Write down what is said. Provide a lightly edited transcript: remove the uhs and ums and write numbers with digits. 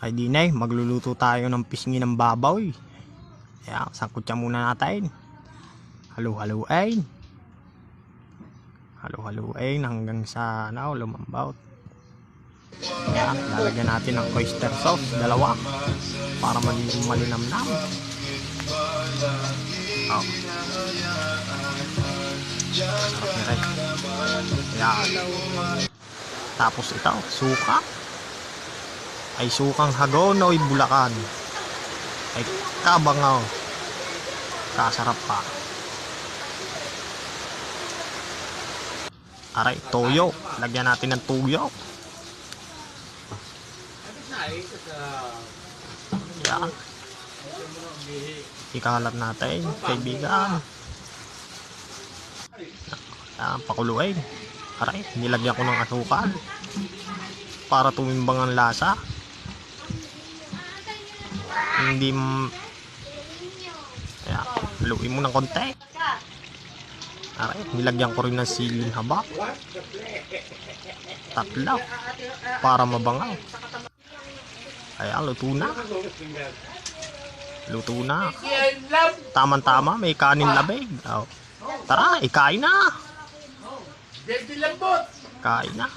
Ay dinay, magluluto tayo ng pisngi ng baboy. Kaya sangkot siya muna natin. Halo-haloin. Halo-haloin hanggang sa lumambot. Kaya lalagyan natin ng oyster sauce, dalawa. Para maging malinamnam. Oh. Sarap nila. Kaya tapos ito, suka. Ay sukang Hagonoy, Bulacan. Ay kabangaw. Kasarap pa. Aray, toyo. Lagyan natin ng toyo. Yan. Ikalat natin, kaibigan. Yan, pakuluin. Aray, nilagyan ko ng asukal. Para tumimbang ang lasa. Hindi kaya haluin mo ng konti. Aray, nilagyan ko rin ng siling haba. 3 para mabangaw. Kaya luto na. Luto na. Tama-tama, may kanin labig. Oh. Tara, ikain na. Kain na.